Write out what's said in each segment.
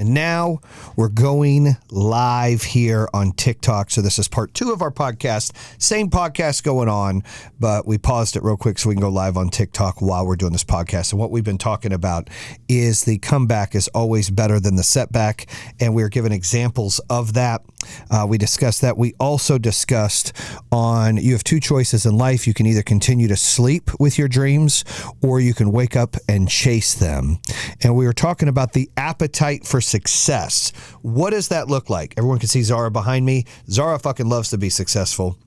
And now we're going live here on TikTok. So this is part 2 of our podcast. Same podcast going on, but we paused it real quick so we can go live on TikTok while we're doing this podcast. And what we've been talking about is the comeback is always better than the setback. And we're given examples of that. We discussed that. We also discussed on you have 2 choices in life. You can either continue to sleep with your dreams or you can wake up and chase them. And we were talking about the appetite for success. What does that look like? Everyone can see Zara behind me. Zara fucking loves to be successful.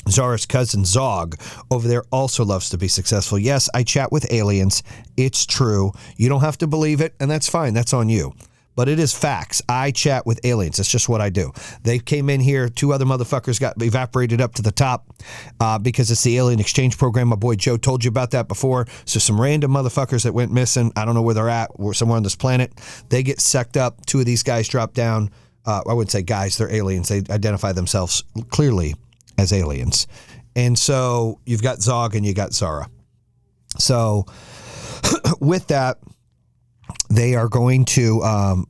Zara's cousin Zog over there also loves to be successful. Yes, I chat with aliens. It's true. You don't have to believe it, and that's fine. That's on you. But it is facts. I chat with aliens. It's just what I do. They came in here. 2 other motherfuckers got evaporated up to the top because it's the alien exchange program. My boy Joe told you about that before. So some random motherfuckers that went missing. I don't know where they're at. We're somewhere on this planet. They get sucked up. 2 of these guys drop down. I wouldn't say guys. They're aliens. They identify themselves clearly as aliens. And so you've got Zog and you got Zara. So with that, they are going to,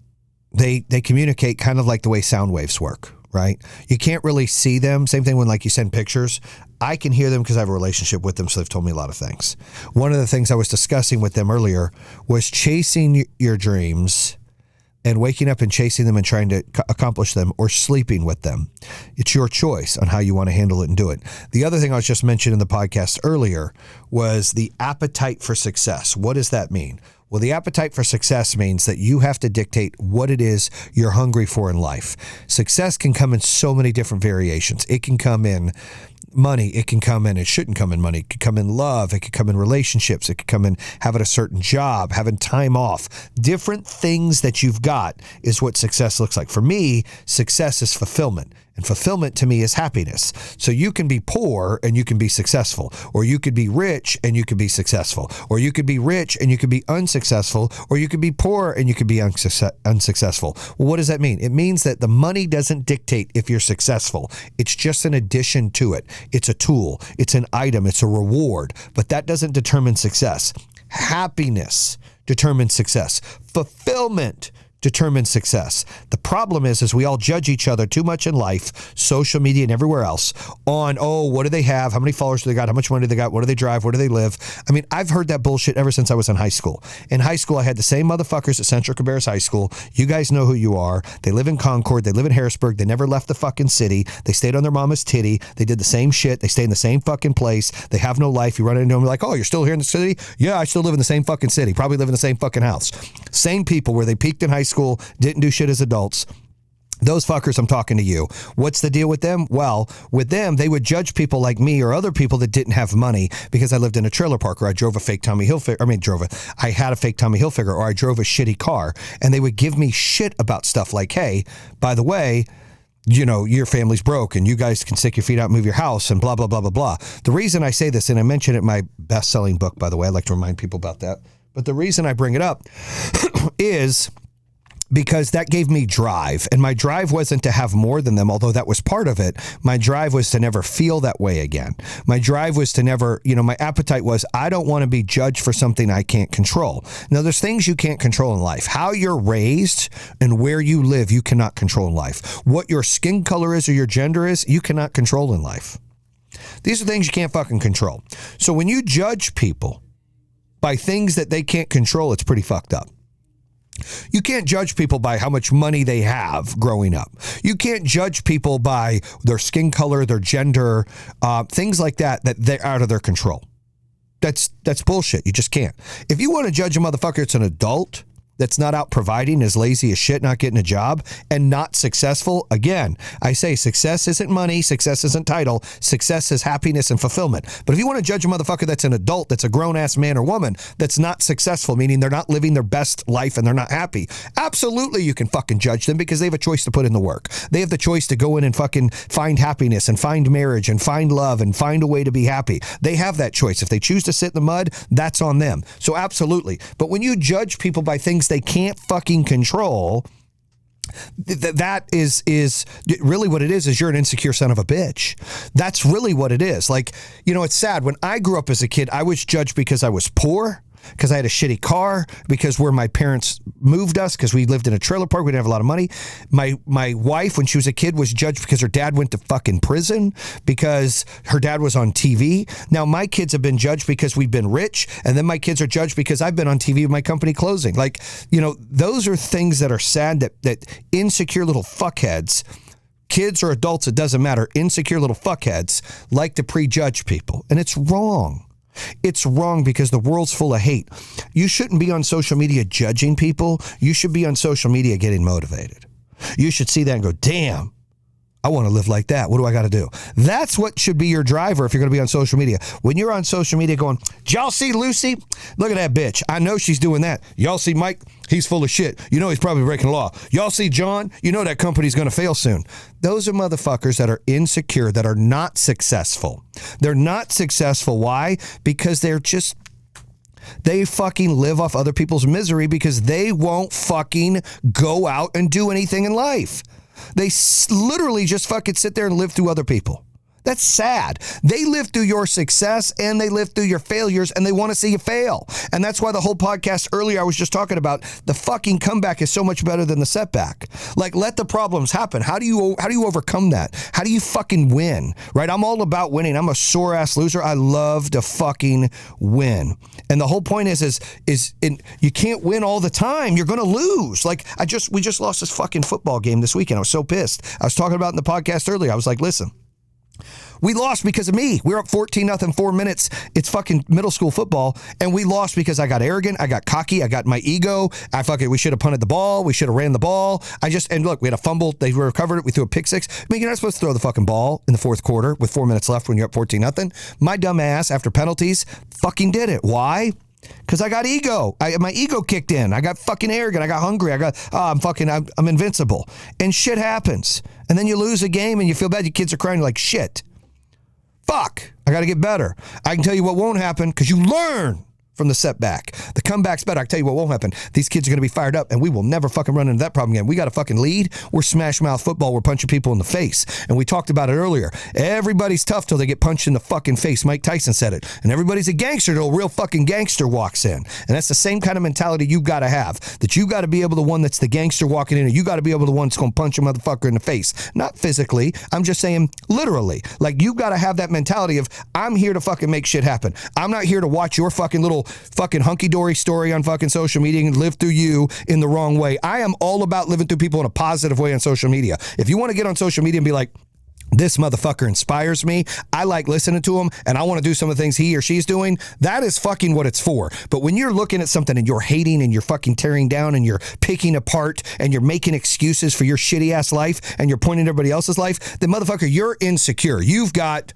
they communicate kind of like the way sound waves work, right? You can't really see them. Same thing when like you send pictures. I can hear them because I have a relationship with them, so they've told me a lot of things. One of the things I was discussing with them earlier was chasing your dreams and waking up and chasing them and trying to accomplish them or sleeping with them. It's your choice on how you want to handle it and do it. The other thing I was just mentioning in the podcast earlier was the appetite for success. What does that mean? Well, the appetite for success means that you have to dictate what it is you're hungry for in life. Success can come in so many different variations. It can come in money. It can come in, it shouldn't come in money. It could come in love. It could come in relationships. It could come in having a certain job, having time off. Different things that you've got is what success looks like. For me, success is fulfillment. And fulfillment to me is happiness. So you can be poor and you can be successful, or you could be rich and you could be successful, or you could be rich and you could be unsuccessful, or you could be poor and you could be unsuccessful. Well, what does that mean? It means that the money doesn't dictate if you're successful. It's just an addition to it. It's a tool. It's an item. It's a reward. But that doesn't determine success. Happiness determines success. Fulfillment determines success. The problem is we all judge each other too much in life, social media and everywhere else on, oh, what do they have? How many followers do they got? How much money do they got? What do they drive? Where do they live? I mean, I've heard that bullshit ever since I was in high school. In high school, I had the same motherfuckers at Central Cabarrus High School. You guys know who you are. They live in Concord. They live in Harrisburg. They never left the fucking city. They stayed on their mama's titty. They did the same shit. They stay in the same fucking place. They have no life. You run into them like, oh, you're still here in the city? Yeah, I still live in the same fucking city. Probably live in the same fucking house. Same people where they peaked in high school, didn't do shit as adults. Those fuckers, I'm talking to you. What's the deal with them? Well, with them, they would judge people like me or other people that didn't have money because I lived in a trailer park or I drove a fake Tommy Hilfiger. I had a fake Tommy Hilfiger or I drove a shitty car. And they would give me shit about stuff like, hey, by the way, you know, your family's broke and you guys can stick your feet out and move your house and blah, blah, blah, blah, blah. The reason I say this, and I mentioned it in my best-selling book, by the way, I like to remind people about that. But the reason I bring it up is because that gave me drive. And my drive wasn't to have more than them, although that was part of it. My drive was to never feel that way again. My drive was to never, my appetite was, I don't want to be judged for something I can't control. Now, there's things you can't control in life. How you're raised and where you live, you cannot control in life. What your skin color is or your gender is, you cannot control in life. These are things you can't fucking control. So when you judge people by things that they can't control, it's pretty fucked up. You can't judge people by how much money they have growing up. You can't judge people by their skin color, their gender, things like that they're out of their control. That's bullshit. You just can't. If you want to judge a motherfucker that's an adult, that's not out providing, is lazy as shit, not getting a job, and not successful, again, I say success isn't money, success isn't title, success is happiness and fulfillment. But if you want to judge a motherfucker that's an adult, that's a grown-ass man or woman, that's not successful, meaning they're not living their best life and they're not happy, absolutely you can fucking judge them because they have a choice to put in the work. They have the choice to go in and fucking find happiness and find marriage and find love and find a way to be happy. They have that choice. If they choose to sit in the mud, that's on them. So absolutely. But when you judge people by things they can't fucking control, that is really what it is you're an insecure son of a bitch. That's really what it is. Like, it's sad. When I grew up as a kid, I was judged because I was poor, because I had a shitty car, because where my parents moved us, because we lived in a trailer park, we didn't have a lot of money. My wife, when she was a kid, was judged because her dad went to fucking prison, because her dad was on TV. Now my kids have been judged because we've been rich, and then my kids are judged because I've been on TV with my company closing. Like, those are things that are sad, that insecure little fuckheads, kids or adults, it doesn't matter, insecure little fuckheads like to prejudge people. And it's wrong. It's wrong, because the world's full of hate. You shouldn't be on social media judging people. You should be on social media getting motivated. You should see that and go, damn, I want to live like that. What do I got to do? That's what should be your driver if you're going to be on social media. When you're on social media going, y'all see Lucy? Look at that bitch. I know she's doing that. Y'all see Mike? He's full of shit. You know he's probably breaking the law. Y'all see John? You know that company's going to fail soon. Those are motherfuckers that are insecure, that are not successful. They're not successful. Why? Because they fucking live off other people's misery, because they won't fucking go out and do anything in life. They literally just fucking sit there and live through other people. That's sad. They live through your success and they live through your failures, and they want to see you fail. And that's why the whole podcast earlier I was just talking about, the fucking comeback is so much better than the setback. Like, let the problems happen. How do you overcome that? How do you fucking win? Right? I'm all about winning. I'm a sore ass loser. I love to fucking win. And the whole point is you can't win all the time. You're going to lose. Like, we just lost this fucking football game this weekend. I was so pissed. I was talking about in the podcast earlier. I was like, listen, we lost because of me. We were up 14-0, 4 minutes. It's fucking middle school football. And we lost because I got arrogant. I got cocky. I got my ego. We should have punted the ball. We should have ran the ball. And look, we had a fumble. They recovered it. We threw a pick six. I mean, you're not supposed to throw the fucking ball in the fourth quarter with 4 minutes left when you're up 14-0. My dumb ass, after penalties, fucking did it. Why? Because I got ego. My ego kicked in. I got fucking arrogant. I got hungry. I'm invincible. And shit happens. And then you lose a game and you feel bad. Your kids are crying. You're like, shit. Fuck, I got to get better. I can tell you what won't happen, because you learn from the setback. The comeback's better. I can tell you what won't happen. These kids are going to be fired up, and we will never fucking run into that problem again. We got a fucking lead. We're smash mouth football. We're punching people in the face. And we talked about it earlier. Everybody's tough till they get punched in the fucking face. Mike Tyson said it. And everybody's a gangster till a real fucking gangster walks in. And that's the same kind of mentality you got to have. That you got to be able to one that's the gangster walking in, and you got to be able to one that's going to punch a motherfucker in the face. Not physically. I'm just saying literally. Like, you got to have that mentality of, I'm here to fucking make shit happen. I'm not here to watch your fucking little fucking hunky-dory story on fucking social media and live through you in the wrong way. I am all about living through people in a positive way on social media. If you want to get on social media and be like, this motherfucker inspires me, I like listening to him, and I want to do some of the things he or she's doing, that is fucking what it's for. But when you're looking at something and you're hating and you're fucking tearing down and you're picking apart and you're making excuses for your shitty ass life and you're pointing at everybody else's life, then motherfucker, you're insecure. You've got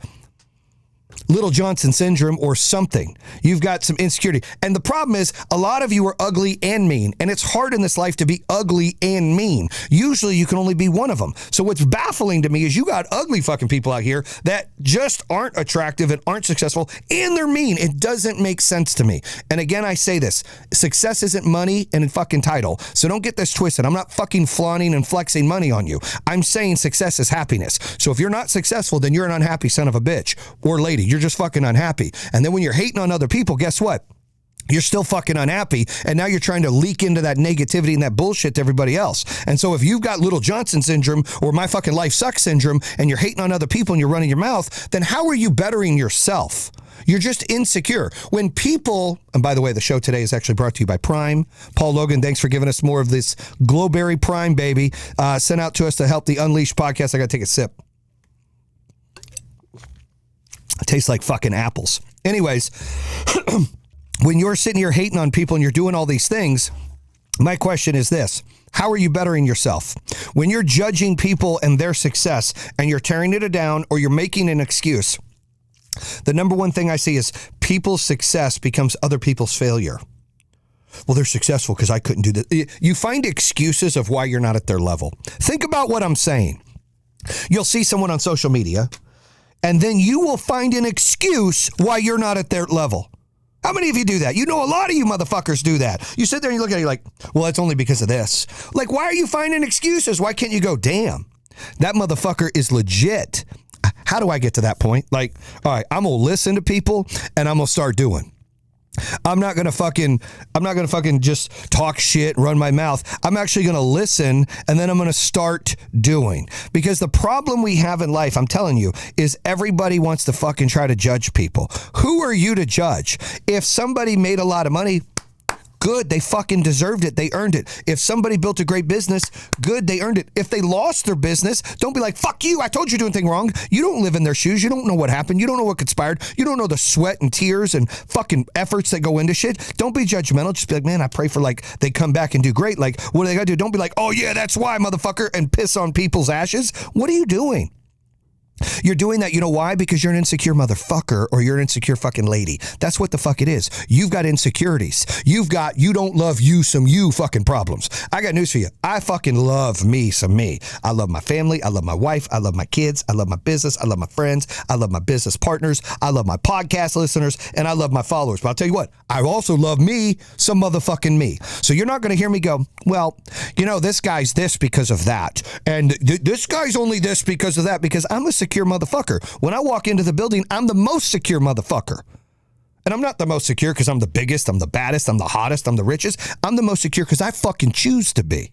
Little Johnson syndrome or something. You've got some insecurity. And the problem is, a lot of you are ugly and mean. And it's hard in this life to be ugly and mean. Usually you can only be one of them. So what's baffling to me is you got ugly fucking people out here that just aren't attractive and aren't successful, and they're mean. It doesn't make sense to me. And again, I say this, success isn't money and fucking title. So don't get this twisted. I'm not fucking flaunting and flexing money on you. I'm saying success is happiness. So if you're not successful, then you're an unhappy son of a bitch or lady. You're just fucking unhappy. And then when you're hating on other people, guess what? You're still fucking unhappy, and now you're trying to leak into that negativity and that bullshit to everybody else. And so if you've got Little Johnson syndrome or my fucking life sucks syndrome, and you're hating on other people and you're running your mouth, then how are you bettering yourself? You're just insecure. When people, and by the way, the show today is actually brought to you by Prime. Paul Logan, thanks for giving us more of this Glowberry Prime, baby. Sent out to us to help the Unleashed podcast. I got to take a sip. It tastes like fucking apples. Anyways, when you're sitting here hating on people and you're doing all these things, my question is this: how are you bettering yourself? When you're judging people and their success and you're tearing it down or you're making an excuse, the number one thing I see is people's success becomes other people's failure. Well, they're successful because I couldn't do this. You find excuses of why you're not at their level. Think about what I'm saying. You'll see someone on social media, and then you will find an excuse why you're not at their level. How many of you do that? You know, a lot of you motherfuckers do that. You sit there and you look at it, you're like, well, it's only because of this. Like, why are you finding excuses? Why can't you go, damn, that motherfucker is legit. How do I get to that point? Like, all right, I'm going to listen to people and I'm going to start doing. I'm not gonna fucking just talk shit, run my mouth. I'm actually gonna listen, and then I'm gonna start doing. Because the problem we have in life, I'm telling you, is everybody wants to fucking try to judge people. Who are you to judge? If somebody made a lot of money, good, they fucking deserved it. They earned it. If somebody built a great business, good, they earned it. If they lost their business, don't be like, fuck you, I told you doing anything wrong. You don't live in their shoes. You don't know what happened. You don't know what conspired. You don't know the sweat and tears and fucking efforts that go into shit. Don't be judgmental. Just be like, man, I pray for like they come back and do great. Like, what do they gotta do? Don't be like, oh yeah, that's why, motherfucker, and piss on people's ashes. What are you doing? You're doing that, you know why? Because you're an insecure motherfucker, or you're an insecure fucking lady. That's what the fuck it is. You've got insecurities. You don't love you some you fucking problems. I got news for you. I fucking love me some me. I love my family. I love my wife. I love my kids. I love my business. I love my friends. I love my business partners. I love my podcast listeners, and I love my followers. But I'll tell you what, I also love me some motherfucking me. So you're not going to hear me go, well, you know, this guy's this because of that. And this guy's only this because of that, because I'm a secure motherfucker. When I walk into the building, I'm the most secure motherfucker. And I'm not the most secure because I'm the biggest, I'm the baddest, I'm the hottest, I'm the richest. I'm the most secure because I fucking choose to be.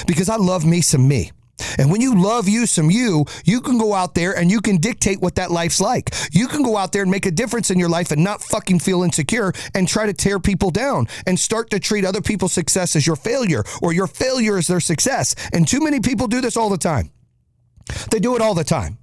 Because I love me some me. And when you love you some you can go out there and you can dictate what that life's like. You can go out there and make a difference in your life and not fucking feel insecure and try to tear people down and start to treat other people's success as your failure, or your failure as their success. And too many people do this all the time. They do it all the time.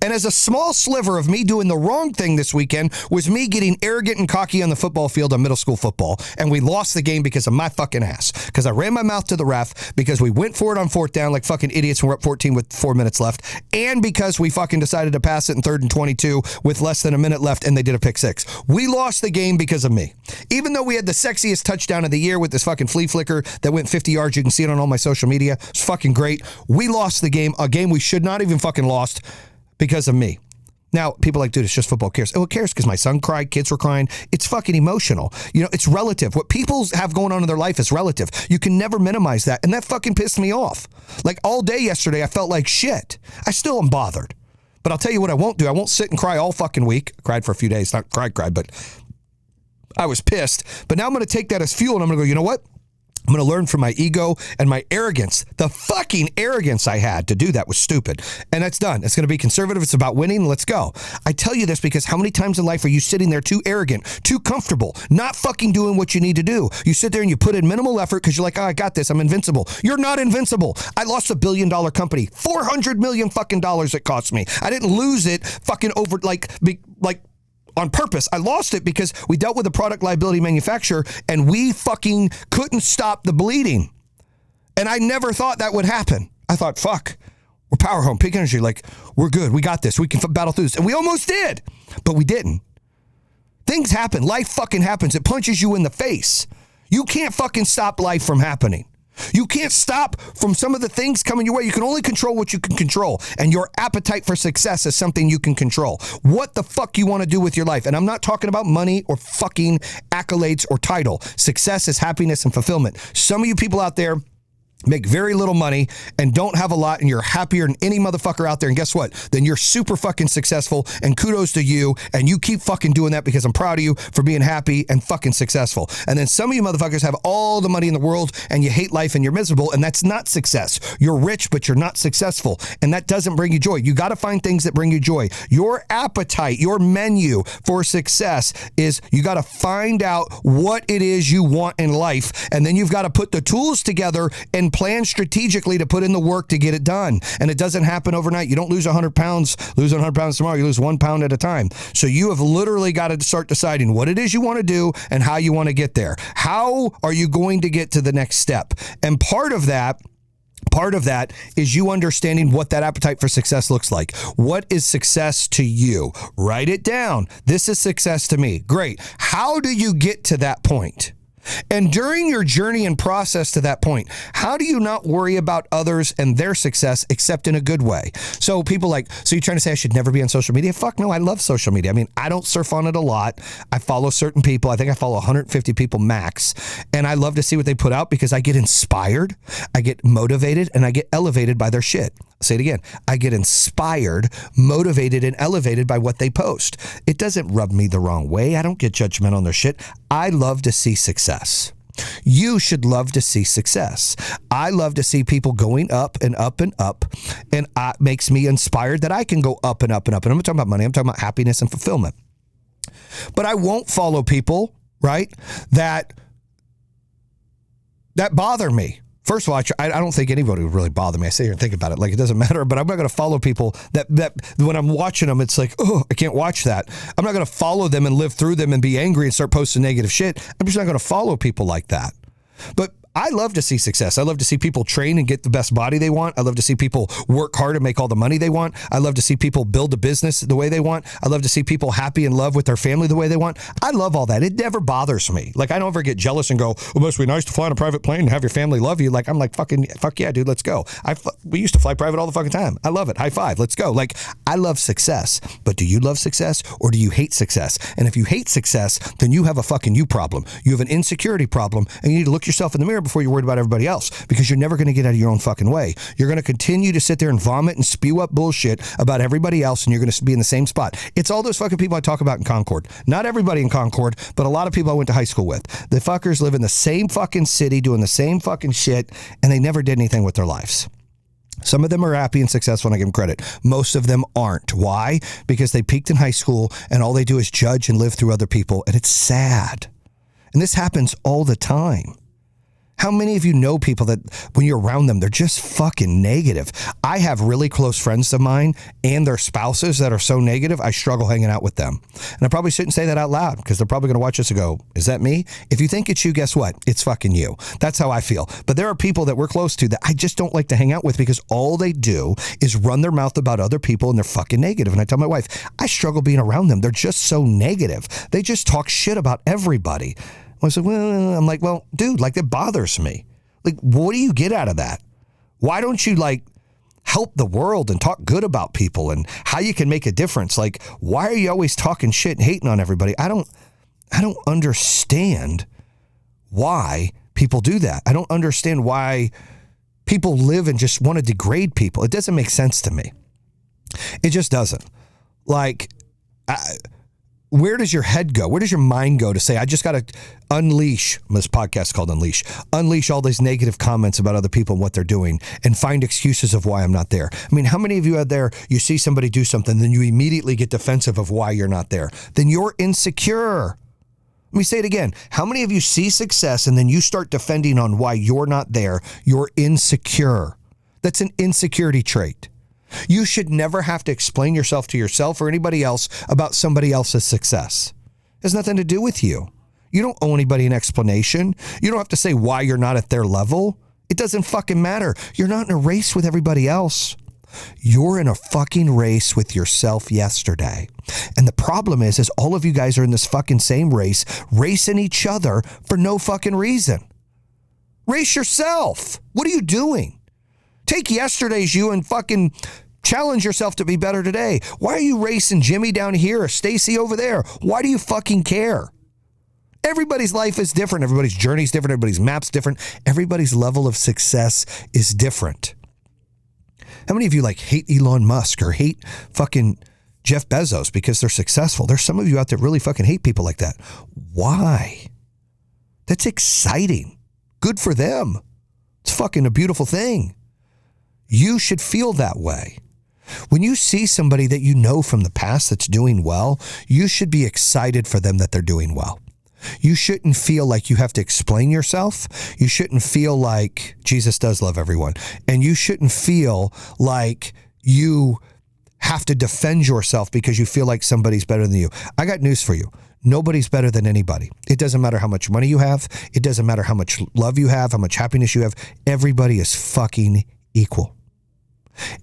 And as a small sliver of me doing the wrong thing this weekend was me getting arrogant and cocky on the football field on middle school football. And we lost the game because of my fucking ass. Because I ran my mouth to the ref, because we went for it on fourth down like fucking idiots and we're up 14 with 4 minutes left. And because we fucking decided to pass it in 3rd and 22 with less than a minute left and they did a pick six. We lost the game because of me. Even though we had the sexiest touchdown of the year with this fucking flea flicker that went 50 yards. You can see it on all my social media. It's fucking great. We lost the game, a game we should not even fucking lost, because of me. Now, people are like, dude, it's just football. Who cares? Oh, it cares because my son cried, kids were crying. It's fucking emotional. You know, it's relative. What people have going on in their life is relative. You can never minimize that. And that fucking pissed me off. Like all day yesterday, I felt like shit. I still am bothered. But I'll tell you what I won't do. I won't sit and cry all fucking week. I cried for a few days. Not cried, but I was pissed. But now I'm going to take that as fuel and I'm going to go, you know what? I'm going to learn from my ego and my arrogance. The fucking arrogance I had to do that was stupid. And that's done. It's going to be conservative. It's about winning. Let's go. I tell you this because how many times in life are you sitting there too arrogant, too comfortable, not fucking doing what you need to do? You sit there and you put in minimal effort because you're like, oh, I got this. I'm invincible. You're not invincible. I lost $1 billion company. $400 million fucking dollars it cost me. I didn't lose it fucking over like on purpose. I lost it because we dealt with a product liability manufacturer and we fucking couldn't stop the bleeding. And I never thought that would happen. I thought, fuck, we're power home, peak energy. Like, we're good. We got this. We can battle through this. And we almost did, but we didn't. Things happen. Life fucking happens. It punches you in the face. You can't fucking stop life from happening. You can't stop from some of the things coming your way. You can only control what you can control. And your appetite for success is something you can control. What the fuck you want to do with your life. And I'm not talking about money or fucking accolades or title. Success is happiness and fulfillment. Some of you people out there make very little money and don't have a lot and you're happier than any motherfucker out there. And guess what? Then you're super fucking successful and kudos to you. And you keep fucking doing that because I'm proud of you for being happy and fucking successful. And then some of you motherfuckers have all the money in the world and you hate life and you're miserable. And that's not success. You're rich, but you're not successful. And that doesn't bring you joy. You got to find things that bring you joy. Your appetite, your menu for success is you got to find out what it is you want in life. And then you've got to put the tools together and plan strategically to put in the work to get it done. And it doesn't happen overnight. You don't lose 100 pounds, lose 100 pounds tomorrow. You lose 1 pound at a time. So you have literally got to start deciding what it is you want to do and how you want to get there. How are you going to get to the next step? And part of that is you understanding what that appetite for success looks like. What is success to you? Write it down. This is success to me. Great. How do you get to that point? And during your journey and process to that point, how do you not worry about others and their success except in a good way? So people like, so you're trying to say I should never be on social media? Fuck no, I love social media. I mean, I don't surf on it a lot. I follow certain people. I think I follow 150 people max. And I love to see what they put out because I get inspired, I get motivated, and I get elevated by their shit. say it again. I get inspired, motivated, and elevated by what they post. It doesn't rub me the wrong way. I don't get judgmental on their shit. I love to see success. You should love to see success. I love to see people going up and up and up, and it makes me inspired that I can go up and up and up. And I'm not talking about money. I'm talking about happiness and fulfillment. But I won't follow people, right, that bother me. First of all, I don't think anybody would really bother me. I sit here and think about it like it doesn't matter, but I'm not going to follow people that when I'm watching them, it's like, oh, I can't watch that. I'm not going to follow them and live through them and be angry and start posting negative shit. I'm just not going to follow people like that. But I love to see success. I love to see people train and get the best body they want. I love to see people work hard and make all the money they want. I love to see people build a business the way they want. I love to see people happy and love with their family the way they want. I love all that. It never bothers me. Like, I don't ever get jealous and go, well, it must be nice to fly on a private plane and have your family love you. Like, I'm like, fuck yeah, dude, let's go. We used to fly private all the fucking time. I love it. High five. Let's go. Like, I love success. But do you love success or do you hate success? And if you hate success, then you have a fucking you problem. You have an insecurity problem, and you need to look yourself in the mirror before you're worried about everybody else, because you're never going to get out of your own fucking way. You're going to continue to sit there and vomit and spew up bullshit about everybody else, and you're going to be in the same spot. It's all those fucking people I talk about in Concord. Not everybody in Concord, but a lot of people I went to high school with. The fuckers live in the same fucking city doing the same fucking shit, and they never did anything with their lives. Some of them are happy and successful, and I give them credit. Most of them aren't. Why? Because they peaked in high school, and all they do is judge and live through other people, and it's sad. And this happens all the time. How many of you know people that when you're around them, they're just fucking negative? I have really close friends of mine and their spouses that are so negative, I struggle hanging out with them. And I probably shouldn't say that out loud, because they're probably going to watch this and go, is that me? If you think it's you, guess what? It's fucking you. That's how I feel. But there are people that we're close to that I just don't like to hang out with, because all they do is run their mouth about other people, and they're fucking negative. And I tell my wife, I struggle being around them. They're just so negative. They just talk shit about everybody. I said, well, I'm like, well, dude, like, that bothers me. Like, what do you get out of that? Why don't you, like, help the world and talk good about people and how you can make a difference? Like, why are you always talking shit and hating on everybody? I don't understand why people do that. I don't understand why people live and just want to degrade people. It doesn't make sense to me. It just doesn't. Like, where does your head go? Where does your mind go to say, I just got to unleash, this podcast is called Unleash all these negative comments about other people and what they're doing, and find excuses of why I'm not there? I mean, how many of you out there, you see somebody do something, then you immediately get defensive of why you're not there? Then you're insecure. Let me say it again. How many of you see success and then you start defending on why you're not there? You're insecure. That's an insecurity trait. You should never have to explain yourself to yourself or anybody else about somebody else's success. It has nothing to do with you. You don't owe anybody an explanation. You don't have to say why you're not at their level. It doesn't fucking matter. You're not in a race with everybody else. You're in a fucking race with yourself yesterday. And the problem is all of you guys are in this fucking same race, racing each other for no fucking reason. Race yourself. What are you doing? Take yesterday's you and fucking challenge yourself to be better today. Why are you racing Jimmy down here or Stacy over there? Why do you fucking care? Everybody's life is different. Everybody's journey is different. Everybody's map's different. Everybody's level of success is different. How many of you like hate Elon Musk or hate fucking Jeff Bezos because they're successful? There's some of you out there really fucking hate people like that. Why? That's exciting. Good for them. It's fucking a beautiful thing. You should feel that way. When you see somebody that you know from the past that's doing well, you should be excited for them that they're doing well. You shouldn't feel like you have to explain yourself. You shouldn't feel like Jesus does love everyone. And you shouldn't feel like you have to defend yourself because you feel like somebody's better than you. I got news for you. Nobody's better than anybody. It doesn't matter how much money you have. It doesn't matter how much love you have, how much happiness you have. Everybody is fucking equal.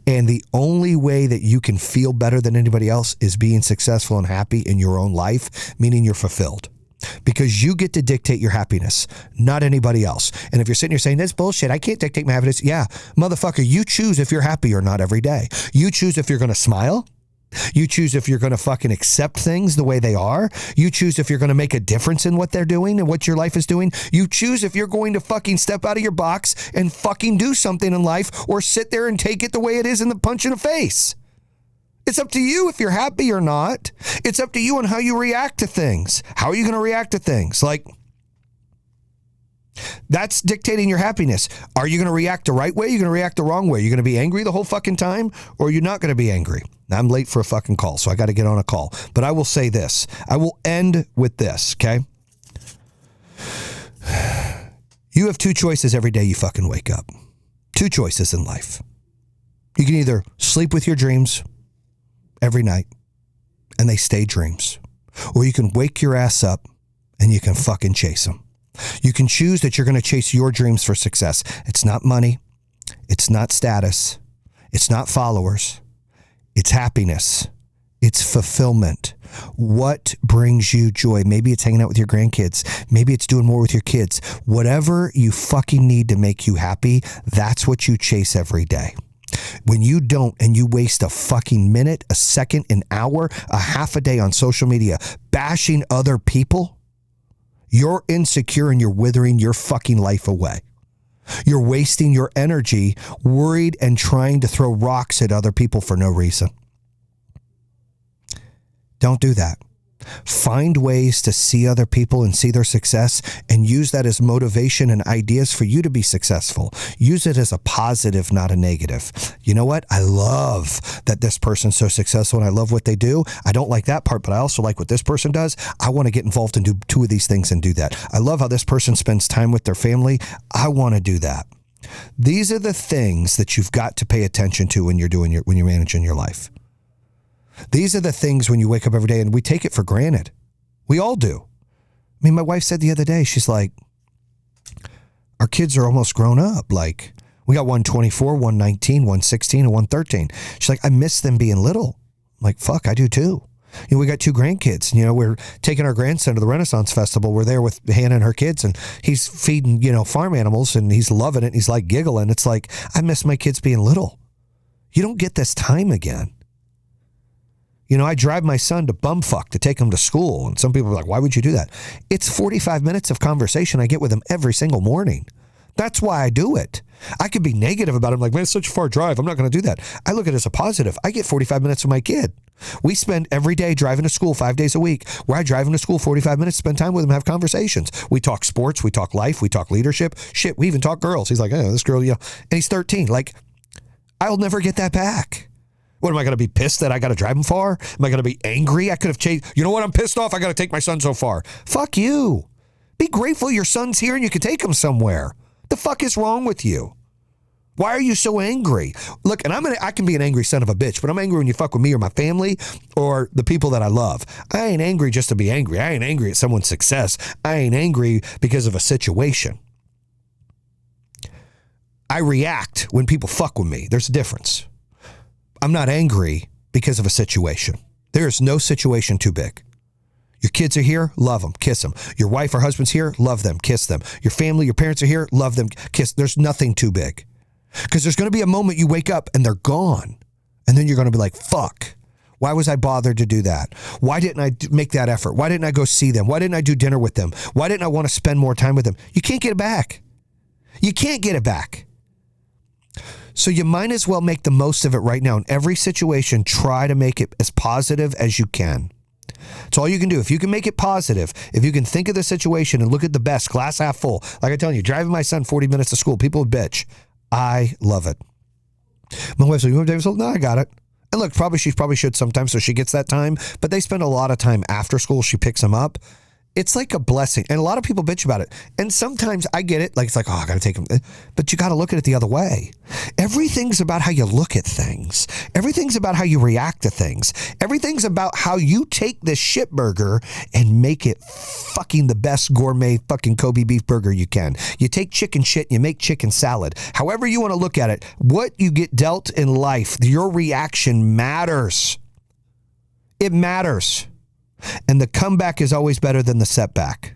And the only way that you can feel better than anybody else is being successful and happy in your own life, meaning you're fulfilled. Because you get to dictate your happiness, not anybody else. And if you're sitting here saying, that's bullshit, I can't dictate my happiness. Yeah, motherfucker, you choose if you're happy or not every day. You choose if you're going to smile. You choose if you're going to fucking accept things the way they are. You choose if you're going to make a difference in what they're doing and what your life is doing. You choose if you're going to fucking step out of your box and fucking do something in life or sit there and take it the way it is and the punch in the face. It's up to you if you're happy or not. It's up to you on how you react to things. How are you going to react to things? Like, that's dictating your happiness. Are you going to react the right way? You're going to react the wrong way. You're going to be angry the whole fucking time, or you're not going to be angry. I'm late for a fucking call, so I got to get on a call. But I will say this. I will end with this, okay? You have two choices every day you fucking wake up. Two choices in life. You can either sleep with your dreams every night, and they stay dreams. Or you can wake your ass up, and you can fucking chase them. You can choose that you're going to chase your dreams for success. It's not money. It's not status. It's not followers. It's happiness. It's fulfillment. What brings you joy? Maybe it's hanging out with your grandkids. Maybe it's doing more with your kids. Whatever you fucking need to make you happy, that's what you chase every day. When you don't and you waste a fucking minute, a second, an hour, a half a day on social media bashing other people, you're insecure and you're withering your fucking life away. You're wasting your energy worried and trying to throw rocks at other people for no reason. Don't do that. Find ways to see other people and see their success and use that as motivation and ideas for you to be successful. Use it as a positive, not a negative. You know what? I love that this person's so successful and I love what they do. I don't like that part, but I also like what this person does. I want to get involved and do two of these things and do that. I love how this person spends time with their family. I want to do that. These are the things that you've got to pay attention to when you're managing your life. These are the things when you wake up every day and we take it for granted. We all do. I mean, my wife said the other day, she's like, our kids are almost grown up. Like, we got one 24, one 19, one 16, and one 13. She's like, I miss them being little. I'm like, fuck, I do too. You know, we got two grandkids. You know, we're taking our grandson to the Renaissance Festival. We're there with Hannah and her kids, and he's feeding, farm animals, and he's loving it. And he's like giggling. It's like, I miss my kids being little. You don't get this time again. I drive my son to bumfuck to take him to school. And some people are like, why would you do that? It's 45 minutes of conversation I get with him every single morning. That's why I do it. I could be negative about it. I'm like, man, it's such a far drive. I'm not going to do that. I look at it as a positive. I get 45 minutes with my kid. We spend every day driving to school 5 days a week, where I drive him to school 45 minutes, spend time with him, have conversations. We talk sports, we talk life, we talk leadership. Shit, we even talk girls. He's like, oh, this girl, and he's 13. Like, I'll never get that back. What, am I going to be pissed that I got to drive him far? Am I going to be angry? I could have changed. You know what? I'm pissed off. I got to take my son so far. Fuck you. Be grateful your son's here and you can take him somewhere. The fuck is wrong with you? Why are you so angry? Look, and I can be an angry son of a bitch, but I'm angry when you fuck with me or my family or the people that I love. I ain't angry just to be angry. I ain't angry at someone's success. I ain't angry because of a situation. I react when people fuck with me. There's a difference. I'm not angry because of a situation. There is no situation too big. Your kids are here, love them, kiss them. Your wife or husband's here, love them, kiss them. Your family, your parents are here, love them, kiss. There's nothing too big. Because there's going to be a moment you wake up and they're gone. And then you're going to be like, fuck, why was I bothered to do that? Why didn't I make that effort? Why didn't I go see them? Why didn't I do dinner with them? Why didn't I want to spend more time with them? You can't get it back. You can't get it back. So you might as well make the most of it right now. In every situation, try to make it as positive as you can. It's all you can do. If you can make it positive, if you can think of the situation and look at the best, glass half full. Like I tell you, driving my son 40 minutes to school, people would bitch. I love it. My wife's like, you want Davis? No, I got it. And look, she probably should sometimes, so she gets that time. But they spend a lot of time after school. She picks them up. It's like a blessing. And a lot of people bitch about it. And sometimes I get it. Like, it's like, oh, I got to take them. But you got to look at it the other way. Everything's about how you look at things. Everything's about how you react to things. Everything's about how you take this shit burger and make it fucking the best gourmet fucking Kobe beef burger you can. You take chicken shit and you make chicken salad. However you want to look at it, what you get dealt in life, your reaction matters. It matters. And the comeback is always better than the setback.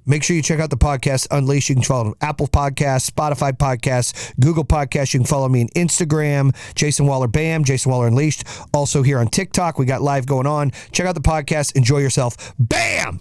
Make sure you check out the podcast Unleash. You can follow Apple Podcasts, Spotify Podcasts, Google Podcasts. You can follow me on Instagram, Jason Waller Bam, Jason Waller Unleashed. Also here on TikTok, we got live going on. Check out the podcast. Enjoy yourself. Bam!